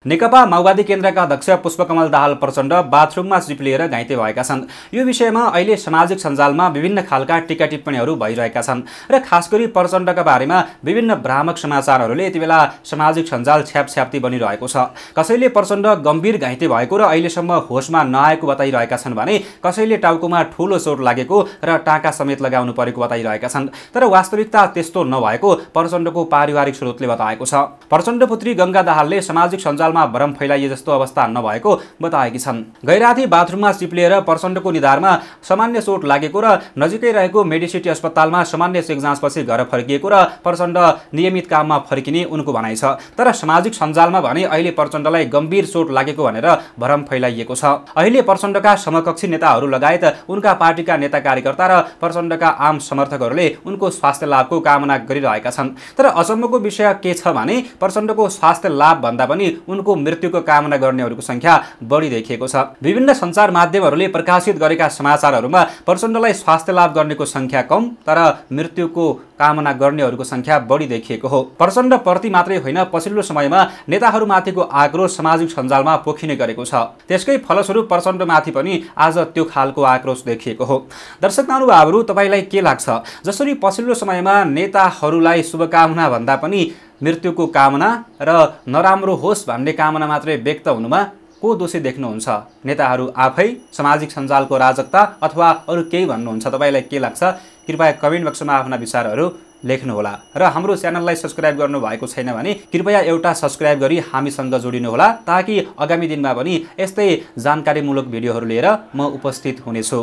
नेकपा माओवादी केन्द्रका अध्यक्ष पुष्पकमल दाहाल प्रचण्ड बाथरुममा चिप्लिएर घाइते भएका छन्। यो विषयमा अहिले सामाजिक सञ्जालमा विभिन्न खालका टिका टिप्पणीहरू भइरहेका छन् र खासगरी प्रचण्डका बारेमा विभिन्न भ्रामक समाचारहरूले यतिबेला सामाजिक सञ्जाल छ्यापछ्याप्ती बनिरहेको छ। कसैले प्रचण्ड गम्भीर घाइते भएको र अहिलेसम्म होसमा नआएको बताइरहेका छन् भने कसैले टाउकोमा ठूलो चोट लागेको र टाँका समेत लगाउनु परेको बताइरहेका छन्। तर वास्तविकता त्यस्तो नभएको प्रचण्डको पारिवारिक स्रोतले बताएको छ। प्रचण्ड पुत्री गंगा दाहालले सामाजिक सञ्जालमा भ्रम फैलाइए जस्तो अवस्था नभएको बताएकी छन्। गैराती बाथरुममा चिप्लिएर प्रचण्डको निधारमा सामान्य चोट लागेको र नजिकै रहेको मेडिसिटी अस्पतालमा सामान्य चेक जाँचपछि घर फर्किएको र प्रचण्ड नियमित काममा फर्किने उनको भनाइ छ। तर सामाजिक सञ्जालमा भने अहिले प्रचण्डलाई गम्भीर चोट लागेको भनेर भ्रम फैलाइएको छ। अहिले प्रचण्डका समकक्षी नेताहरू लगायत उनका पार्टीका नेता कार्यकर्ता र प्रचण्डका आम समर्थकहरूले उनको स्वास्थ्य लाभको कामना गरिरहेका छन्। तर अचम्मको विषय के छ भने प्रचण्डको स्वास्थ्य लाभ भन्दा पनि उनको मृत्युको कामना गर्नेहरूको संख्या बढी देखिएको छ। विभिन्न सञ्चार माध्यमहरूले प्रकाशित गरेका समाचारहरूमा प्रचण्डलाई स्वास्थ्य लाभ गर्नेको संख्या कम तर मृत्युको कामना गर्नेहरूको संख्या बढी देखिएको हो। प्रचण्ड प्रति मात्रै होइन, पछिल्लो समयमा नेताहरूमाथिको आक्रोश सामाजिक सञ्जालमा पोखिने गरेको छ। त्यसकै फलस्वरूप प्रचण्डमाथि पनि आज त्यो खालको आक्रोश देखिएको हो। दर्शक महानुभावहरू, तपाईलाई के लाग्छ? जसरी पछिल्लो समयमा नेताहरूलाई शुभकामना भन्दा पनि मृत्युको कामना र नराम्रो होस् भन्ने कामना मात्रै व्यक्त हुनुमा को दोषी देख्नुहुन्छ? नेताहरू आफै, सामाजिक सञ्जालको राजकता अथवा अरू केही भन्नुहुन्छ? तपाईलाई के लाग्छ? कृपया कमेन्ट बक्समा आफ्ना विचारहरू लेख्नुहोला र हाम्रो च्यानललाई सब्स्क्राइब गर्नु भएको छैन भने कृपया एउटा सब्स्क्राइब गरी हामीसँग जोडिनुहोला, ताकि आगामी दिनमा पनि यस्तै जानकारीमूलक भिडियोहरू लिएर म उपस्थित हुनेछु।